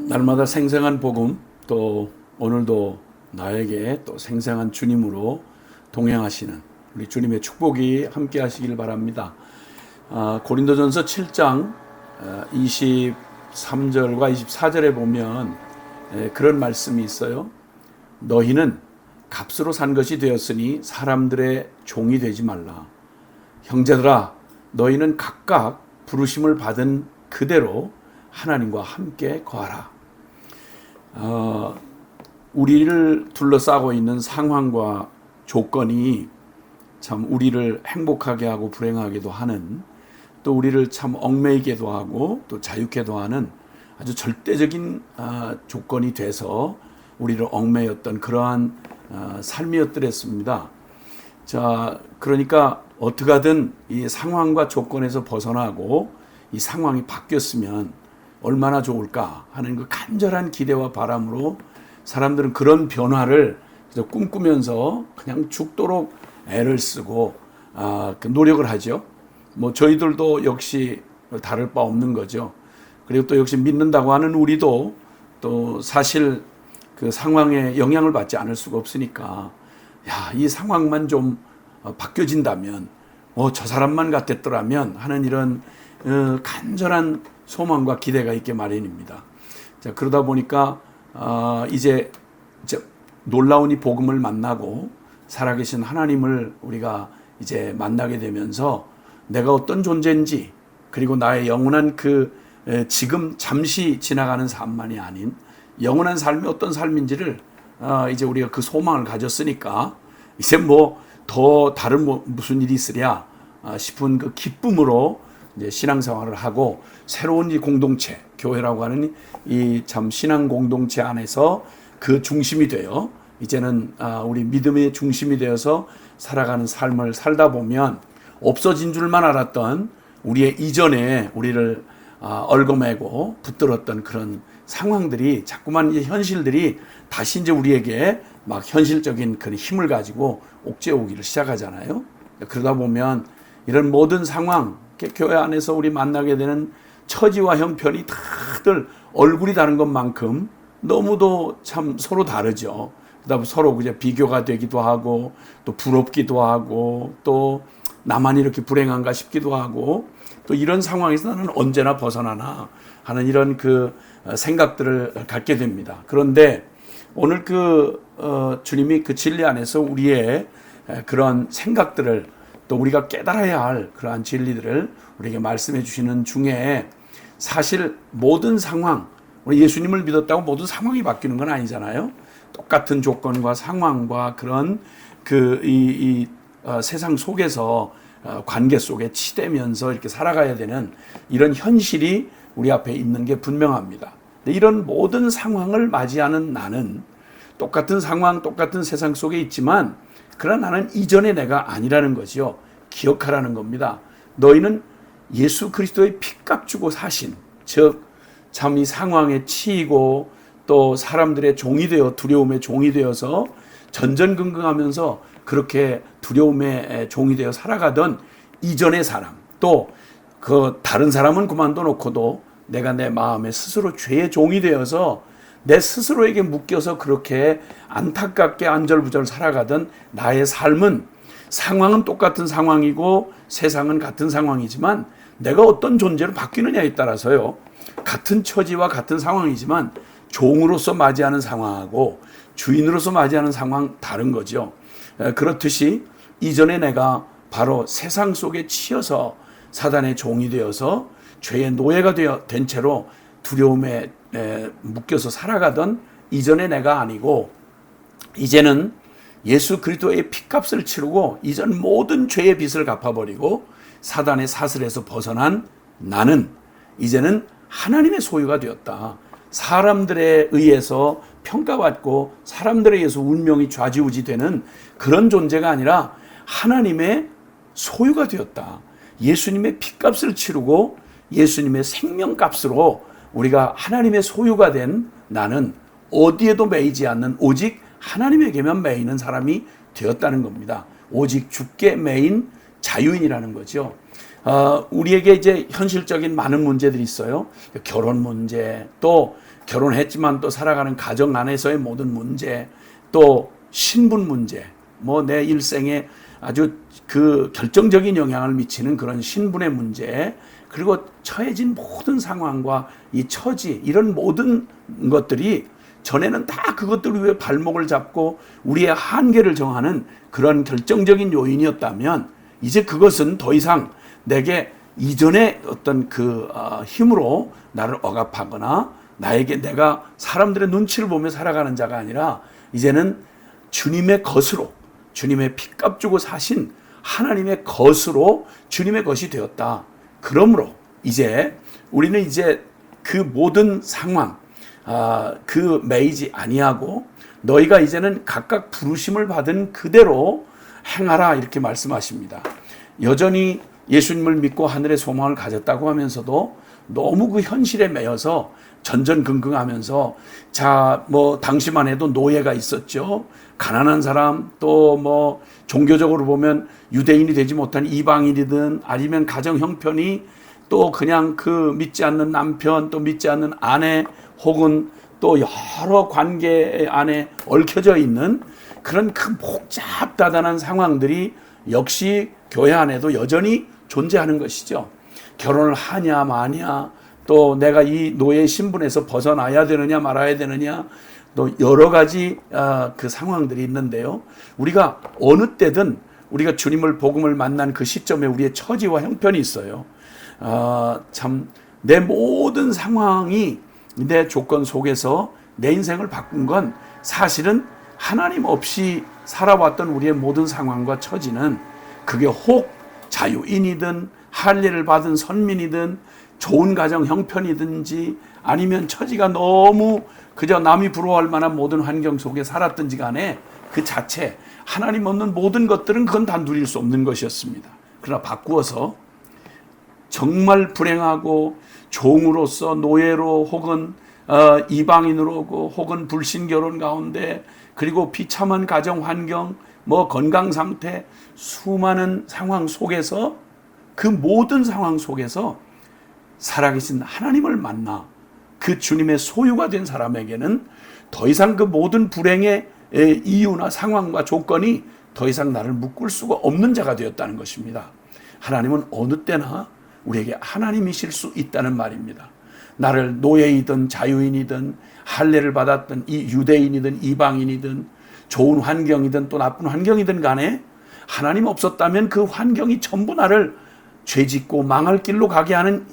날마다 생생한 복음, 또 오늘도 나에게 또 생생한 주님으로 동행하시는 우리 주님의 축복이 함께 하시길 바랍니다. 고린도전서 7장 23절과 24절에 보면 그런 말씀이 있어요. 너희는 값으로 산 것이 되었으니 사람들의 종이 되지 말라. 형제들아, 너희는 각각 부르심을 받은 그대로 하나님과 함께 거하라. 우리를 둘러싸고 있는 상황과 조건이 참 우리를 행복하게 하고 불행하게도 하는, 또 우리를 참 얽매이게도 하고 또 자유케도 하는 아주 절대적인 조건이 돼서 우리를 얽매였던 그러한 삶이었더랬습니다. 자, 그러니까 어떻게 하든 이 상황과 조건에서 벗어나고 이 상황이 바뀌었으면 얼마나 좋을까 하는 그 간절한 기대와 바람으로 사람들은 그런 변화를 꿈꾸면서 그냥 죽도록 애를 쓰고 노력을 하죠. 뭐 저희들도 역시 다를 바 없는 거죠. 그리고 또 역시 믿는다고 하는 우리도 또 사실 그 상황에 영향을 받지 않을 수가 없으니까, 이 상황만 좀 바뀌어진다면, 저 사람만 같았더라면 하는 이런 간절한 소망과 기대가 있게 마련입니다. 자, 그러다 보니까 이제 놀라운 이 복음을 만나고 살아계신 하나님을 우리가 이제 만나게 되면서 내가 어떤 존재인지, 그리고 나의 영원한 지금 잠시 지나가는 삶만이 아닌 영원한 삶이 어떤 삶인지를 이제 우리가 그 소망을 가졌으니까 이제 뭐 더 다른 무슨 일이 있으랴 싶은 그 기쁨으로 이제 신앙생활을 하고 새로운 이 공동체, 교회라고 하는 이 참 신앙 공동체 안에서 그 중심이 되어 이제는 우리 믿음의 중심이 되어서 살아가는 삶을 살다 보면 없어진 줄만 알았던 우리의 이전에 우리를 얽어매고 붙들었던 그런 상황들이, 자꾸만 이제 현실들이 다시 이제 우리에게 막 현실적인 그런 힘을 가지고 옥죄어 오기를 시작하잖아요. 그러다 보면 이런 모든 상황, 교회 안에서 우리 만나게 되는 처지와 형편이 다들 얼굴이 다른 것만큼 너무도 참 서로 다르죠. 그다음에 서로 그냥 비교가 되기도 하고 또 부럽기도 하고 또 나만 이렇게 불행한가 싶기도 하고, 또 이런 상황에서 나는 언제나 벗어나나 하는 이런 그 생각들을 갖게 됩니다. 그런데 오늘 주님이 그 진리 안에서 우리의 그런 생각들을, 또 우리가 깨달아야 할 그러한 진리들을 우리에게 말씀해 주시는 중에, 사실 모든 상황, 우리 예수님을 믿었다고 모든 상황이 바뀌는 건 아니잖아요. 똑같은 조건과 상황과 그런 세상 속에서 관계 속에 치대면서 이렇게 살아가야 되는 이런 현실이 우리 앞에 있는 게 분명합니다. 이런 모든 상황을 맞이하는 나는 똑같은 상황, 똑같은 세상 속에 있지만, 그러나 나는 이전의 내가 아니라는 거죠. 기억하라는 겁니다. 너희는 예수 그리스도의 피값 주고 사신, 즉 참 이 상황에 치이고 또 사람들의 종이 되어, 두려움의 종이 되어서 전전긍긍하면서 그렇게 두려움의 종이 되어 살아가던 이전의 사람, 또 그 다른 사람은 그만둬 놓고도 내가 내 마음에 스스로 죄의 종이 되어서 내 스스로에게 묶여서 그렇게 안타깝게 안절부절 살아가던 나의 삶은, 상황은 똑같은 상황이고 세상은 같은 상황이지만 내가 어떤 존재로 바뀌느냐에 따라서요, 같은 처지와 같은 상황이지만 종으로서 맞이하는 상황하고 주인으로서 맞이하는 상황 다른 거죠. 그렇듯이 이전에 내가 바로 세상 속에 치여서 사단의 종이 되어서 죄의 노예가 된 채로 두려움에 묶여서 살아가던 이전의 내가 아니고, 이제는 예수 그리스도의 피값을 치르고 이전 모든 죄의 빚을 갚아버리고 사단의 사슬에서 벗어난 나는 이제는 하나님의 소유가 되었다. 사람들에 의해서 평가받고 사람들에 의해서 운명이 좌지우지되는 그런 존재가 아니라 하나님의 소유가 되었다. 예수님의 피값을 치르고 예수님의 생명값으로 우리가 하나님의 소유가 된 나는 어디에도 매이지 않는 오직 하나님에게만 매이는 사람이 되었다는 겁니다. 오직 주께 매인 자유인이라는 거죠. 우리에게 이제 현실적인 많은 문제들이 있어요. 결혼 문제, 또 결혼했지만 또 살아가는 가정 안에서의 모든 문제, 또 신분 문제, 뭐 내 일생에 아주 그 결정적인 영향을 미치는 그런 신분의 문제, 그리고 처해진 모든 상황과 이 처지, 이런 모든 것들이 전에는 다 그것들 위해 발목을 잡고 우리의 한계를 정하는 그런 결정적인 요인이었다면, 이제 그것은 더 이상 내게 이전의 어떤 그 힘으로 나를 억압하거나 나에게 내가 사람들의 눈치를 보며 살아가는 자가 아니라, 이제는 주님의 것으로, 주님의 피값 주고 사신 하나님의 것으로 주님의 것이 되었다. 그러므로 이제 우리는 이제 그 모든 상황 그 매이지 아니하고 너희가 이제는 각각 부르심을 받은 그대로 행하라, 이렇게 말씀하십니다. 여전히 예수님을 믿고 하늘의 소망을 가졌다고 하면서도 너무 그 현실에 매여서 전전긍긍하면서, 자, 뭐 당시만 해도 노예가 있었죠. 가난한 사람, 또 뭐 종교적으로 보면 유대인이 되지 못한 이방인이든, 아니면 가정 형편이 또 그냥 그 믿지 않는 남편, 또 믿지 않는 아내, 혹은 또 여러 관계 안에 얽혀져 있는 그런 큰 복잡다단한 상황들이 역시 교회 안에도 여전히 존재하는 것이죠. 결혼을 하냐 마냐, 또 내가 이 노예 신분에서 벗어나야 되느냐 말아야 되느냐, 또 여러 가지 그 상황들이 있는데요. 우리가 어느 때든 우리가 주님을 복음을 만난 그 시점에 우리의 처지와 형편이 있어요. 참 내 모든 상황이, 내 조건 속에서 내 인생을 바꾼 건 사실은 하나님 없이 살아왔던 우리의 모든 상황과 처지는, 그게 혹 자유인이든 할례를 받은 선민이든 좋은 가정 형편이든지, 아니면 처지가 너무 그저 남이 부러워할 만한 모든 환경 속에 살았든지 간에, 그 자체 하나님 없는 모든 것들은 그건 다 누릴 수 없는 것이었습니다. 그러나 바꾸어서 정말 불행하고 종으로서 노예로, 혹은 이방인으로, 혹은 불신결혼 가운데, 그리고 비참한 가정 환경, 뭐 건강 상태, 수많은 상황 속에서, 그 모든 상황 속에서 살아계신 하나님을 만나 그 주님의 소유가 된 사람에게는 더 이상 그 모든 불행의 이유나 상황과 조건이 더 이상 나를 묶을 수가 없는 자가 되었다는 것입니다. 하나님은 어느 때나 우리에게 하나님이실 수 있다는 말입니다. 나를 노예이든 자유인이든 할례를 받았든 이 유대인이든 이방인이든 좋은 환경이든 또 나쁜 환경이든 간에 하나님 없었다면 그 환경이 전부 나를 죄짓고 망할 길로 가게 하는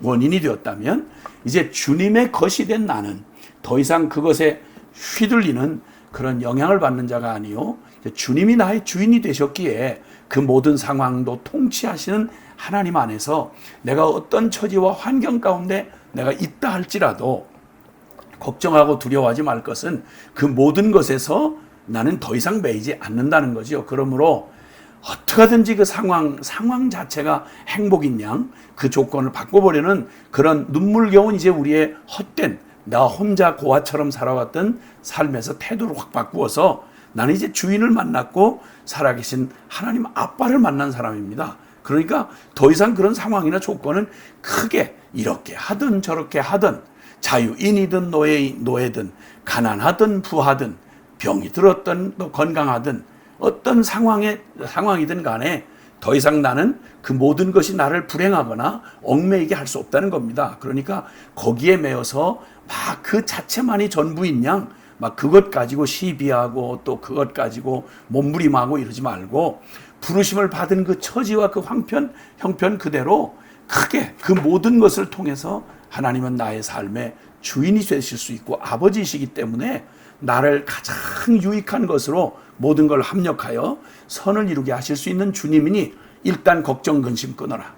원인이 되었다면, 이제 주님의 것이 된 나는 더 이상 그것에 휘둘리는 그런 영향을 받는 자가 아니요, 주님이 나의 주인이 되셨기에 그 모든 상황도 통치하시는 하나님 안에서 내가 어떤 처지와 환경 가운데 내가 있다 할지라도 걱정하고 두려워하지 말 것은, 그 모든 것에서 나는 더 이상 매이지 않는다는 거죠. 그러므로 어떻게든지 그 상황 자체가 행복인 양, 그 조건을 바꿔보려는 그런 눈물겨운 이제 우리의 헛된, 나 혼자 고아처럼 살아왔던 삶에서 태도를 확 바꾸어서 나는 이제 주인을 만났고 살아계신 하나님 아빠를 만난 사람입니다. 그러니까 더 이상 그런 상황이나 조건은 크게 이렇게 하든 저렇게 하든, 자유인이든 노예든, 가난하든 부하든, 병이 들었든 또 건강하든, 어떤 상황이든 간에 더 이상 나는 그 모든 것이 나를 불행하거나 얽매이게 할 수 없다는 겁니다. 그러니까 거기에 매여서 막 그 자체만이 전부인 양, 막 그것 가지고 시비하고 또 그것 가지고 몸부림하고 이러지 말고, 부르심을 받은 그 처지와 그 형편 그대로 크게 그 모든 것을 통해서 하나님은 나의 삶의 주인이 되실 수 있고 아버지이시기 때문에 나를 가장 유익한 것으로 모든 걸 합력하여 선을 이루게 하실 수 있는 주님이니 일단 걱정 근심 끊어라.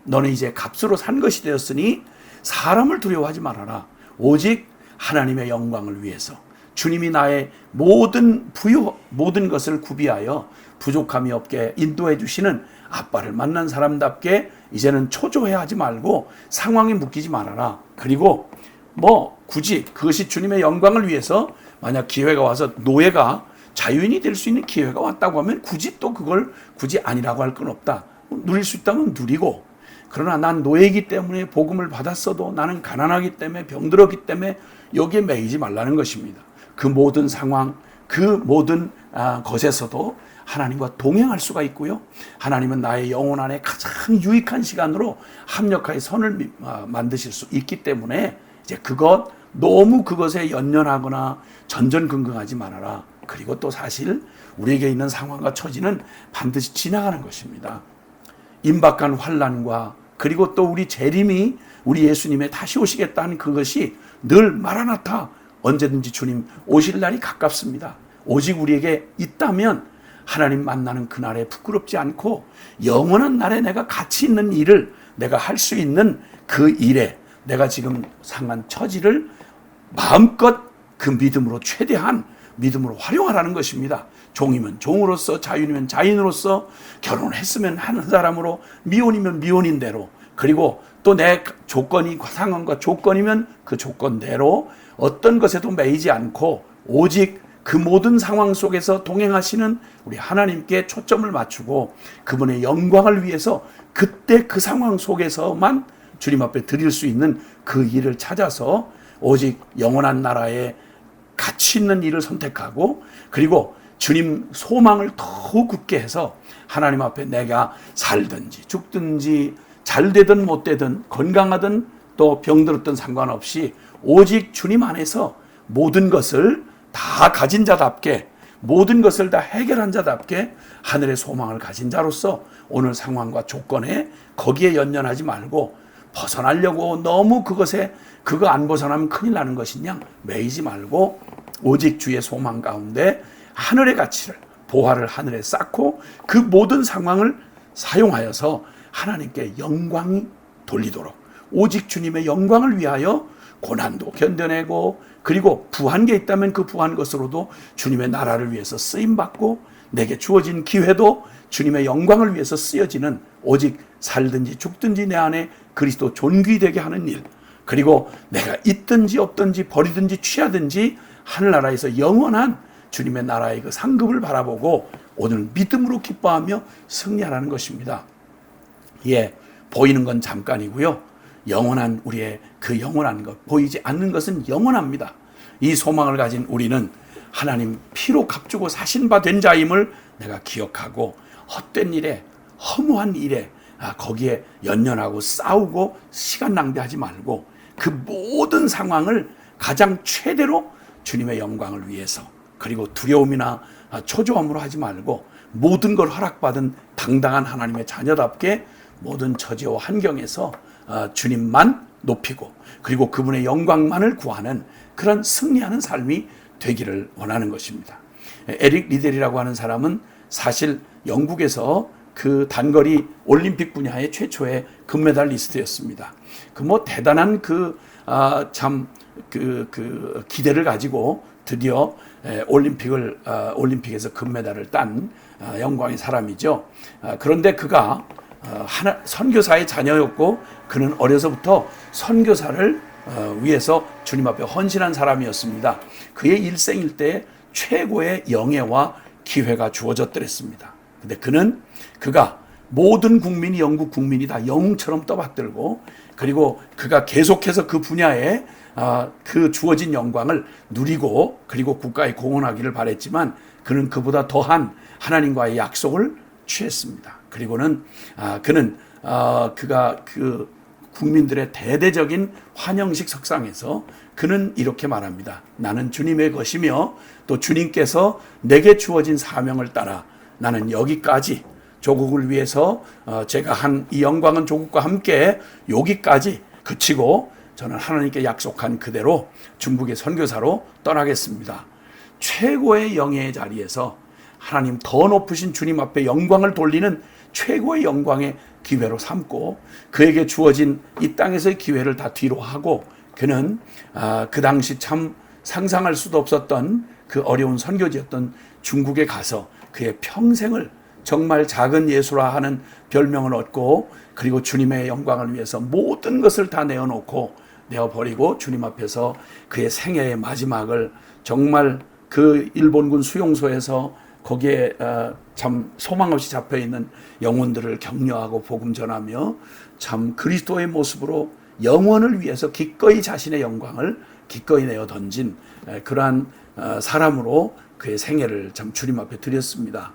너는 이제 값으로 산 것이 되었으니 사람을 두려워하지 말아라. 오직 하나님의 영광을 위해서 주님이 나의 모든 부요, 모든 것을 구비하여 부족함이 없게 인도해 주시는 아빠를 만난 사람답게 이제는 초조해하지 말고 상황에 묶이지 말아라. 그리고 뭐 굳이 그것이 주님의 영광을 위해서 만약 기회가 와서 노예가 자유인이 될 수 있는 기회가 왔다고 하면 굳이 또 그걸 굳이 아니라고 할 건 없다. 누릴 수 있다면 누리고, 그러나 난 노예이기 때문에 복음을 받았어도 나는 가난하기 때문에 병들었기 때문에 여기에 매이지 말라는 것입니다. 그 모든 상황, 그 모든 것에서도 하나님과 동행할 수가 있고요. 하나님은 나의 영혼 안에 가장 유익한 시간으로 합력하여 선을 만드실 수 있기 때문에 이제 너무 그것에 연연하거나 전전긍긍하지 말아라. 그리고 또 사실 우리에게 있는 상황과 처지는 반드시 지나가는 것입니다. 임박한 환난과 그리고 또 우리 재림이 우리 예수님의 다시 오시겠다는 그것이 늘 마라나타, 언제든지 주님 오실 날이 가깝습니다. 오직 우리에게 있다면 하나님 만나는 그날에 부끄럽지 않고 영원한 날에 내가 가치 있는 일을 내가 할 수 있는 그 일에 내가 지금 상한 처지를 마음껏 그 믿음으로 최대한 믿음으로 활용하라는 것입니다. 종이면 종으로서, 자유인이면 자유인으로서, 결혼을 했으면 하는 사람으로, 미혼이면 미혼인대로, 그리고 또 내 조건이 상황과 조건이면 그 조건대로 어떤 것에도 매이지 않고 오직 그 모든 상황 속에서 동행하시는 우리 하나님께 초점을 맞추고 그분의 영광을 위해서 그때 그 상황 속에서만 주님 앞에 드릴 수 있는 그 일을 찾아서 오직 영원한 나라에 가치 있는 일을 선택하고, 그리고 주님 소망을 더욱 굳게 해서 하나님 앞에 내가 살든지 죽든지 잘 되든 못 되든 건강하든 또 병들었든 상관없이 오직 주님 안에서 모든 것을 다 가진 자답게, 모든 것을 다 해결한 자답게 하늘의 소망을 가진 자로서 오늘 상황과 조건에 거기에 연연하지 말고 벗어나려고 너무 그거 안 벗어나면 큰일 나는 것이냐 매이지 말고 오직 주의 소망 가운데 하늘의 가치를, 보화를 하늘에 쌓고 그 모든 상황을 사용하여서 하나님께 영광이 돌리도록 오직 주님의 영광을 위하여 고난도 견뎌내고, 그리고 부한 게 있다면 그 부한 것으로도 주님의 나라를 위해서 쓰임받고 내게 주어진 기회도 주님의 영광을 위해서 쓰여지는, 오직 살든지 죽든지 내 안에 그리스도 존귀되게 하는 일, 그리고 내가 있든지 없든지 버리든지 취하든지 하늘나라에서 영원한 주님의 나라의 그 상급을 바라보고 오늘 믿음으로 기뻐하며 승리하라는 것입니다. 예, 보이는 건 잠깐이고요. 영원한 우리의 그 영원한 것, 보이지 않는 것은 영원합니다. 이 소망을 가진 우리는 하나님 피로 값주고 사신 바 된 자임을 내가 기억하고 헛된 일에, 허무한 일에 거기에 연연하고 싸우고 시간 낭비하지 말고 그 모든 상황을 가장 최대로 주님의 영광을 위해서, 그리고 두려움이나 초조함으로 하지 말고 모든 걸 허락받은 당당한 하나님의 자녀답게 모든 처지와 환경에서 주님만 높이고 그리고 그분의 영광만을 구하는 그런 승리하는 삶이 되기를 원하는 것입니다. 에릭 리델이라고 하는 사람은 사실 영국에서 그 단거리 올림픽 분야의 최초의 금메달리스트였습니다. 대단한 기대를 가지고 드디어 올림픽에서 금메달을 딴 영광의 사람이죠. 그런데 그가 선교사의 자녀였고 그는 어려서부터 선교사를 위해서 주님 앞에 헌신한 사람이었습니다. 그의 일생일 때 최고의 영예와 기회가 주어졌더랬습니다. 근데 그가 모든 국민이, 영국 국민이 다 영웅처럼 떠받들고, 그리고 그가 계속해서 그 분야에 그 주어진 영광을 누리고 그리고 국가에 공헌하기를 바랬지만 그는 그보다 더한 하나님과의 약속을 취했습니다. 그리고는 그가 그 국민들의 대대적인 환영식 석상에서 그는 이렇게 말합니다. 나는 주님의 것이며 또 주님께서 내게 주어진 사명을 따라 나는 여기까지 조국을 위해서 제가 한 이 영광은 조국과 함께 여기까지 그치고 저는 하나님께 약속한 그대로 중국의 선교사로 떠나겠습니다. 최고의 영예의 자리에서 하나님 더 높으신 주님 앞에 영광을 돌리는 최고의 영광의 기회로 삼고 그에게 주어진 이 땅에서의 기회를 다 뒤로 하고 그는 그 당시 참 상상할 수도 없었던 그 어려운 선교지였던 중국에 가서 그의 평생을 정말 작은 예수라 하는 별명을 얻고 그리고 주님의 영광을 위해서 모든 것을 다 내어놓고 내어버리고 주님 앞에서 그의 생애의 마지막을 정말 그 일본군 수용소에서 거기에 참 소망 없이 잡혀 있는 영혼들을 격려하고 복음 전하며 참 그리스도의 모습으로 영원을 위해서 기꺼이 자신의 영광을 기꺼이 내어 던진 그러한 사람으로 그의 생애를 참 주님 앞에 드렸습니다.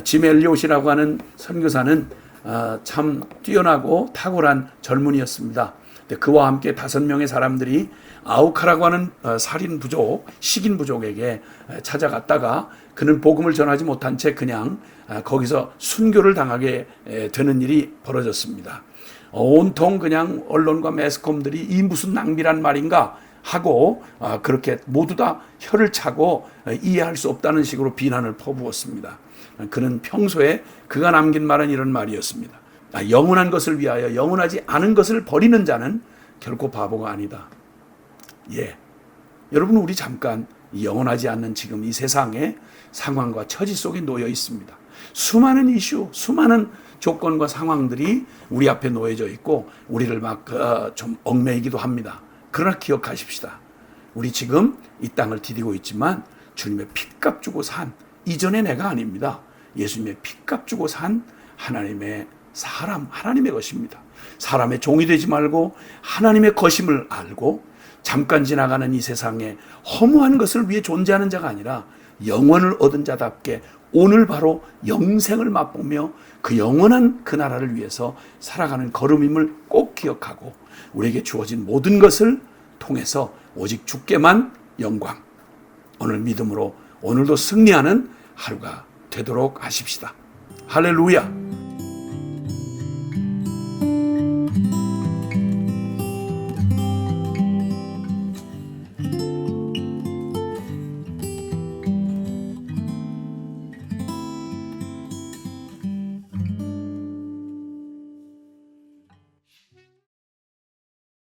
짐 엘리엇이라고 하는 선교사는 참 뛰어나고 탁월한 젊은이였습니다. 그와 함께 5명의 사람들이 아우카라고 하는 살인 부족, 식인 부족에게 찾아갔다가 그는 복음을 전하지 못한 채 그냥 거기서 순교를 당하게 되는 일이 벌어졌습니다. 온통 그냥 언론과 매스컴들이 이 무슨 낭비란 말인가 하고 그렇게 모두 다 혀를 차고 이해할 수 없다는 식으로 비난을 퍼부었습니다. 그는 평소에 그가 남긴 말은 이런 말이었습니다. 영원한 것을 위하여 영원하지 않은 것을 버리는 자는 결코 바보가 아니다. 예, 여러분, 우리 잠깐 영원하지 않는 지금 이 세상의 상황과 처지 속에 놓여 있습니다. 수많은 이슈, 수많은 조건과 상황들이 우리 앞에 놓여져 있고 우리를 막 좀 얽매이기도 합니다. 그러나 기억하십시다. 우리 지금 이 땅을 디디고 있지만 주님의 핏값 주고 산 이전의 내가 아닙니다. 예수님의 핏값 주고 산 하나님의 사람, 하나님의 것입니다. 사람의 종이 되지 말고 하나님의 것임을 알고 잠깐 지나가는 이 세상에 허무한 것을 위해 존재하는 자가 아니라 영원을 얻은 자답게 오늘 바로 영생을 맛보며 그 영원한 그 나라를 위해서 살아가는 걸음임을 꼭 기억하고 우리에게 주어진 모든 것을 통해서 오직 주께만 영광, 오늘 믿음으로 오늘도 승리하는 하루가 되도록 하십시다. 할렐루야.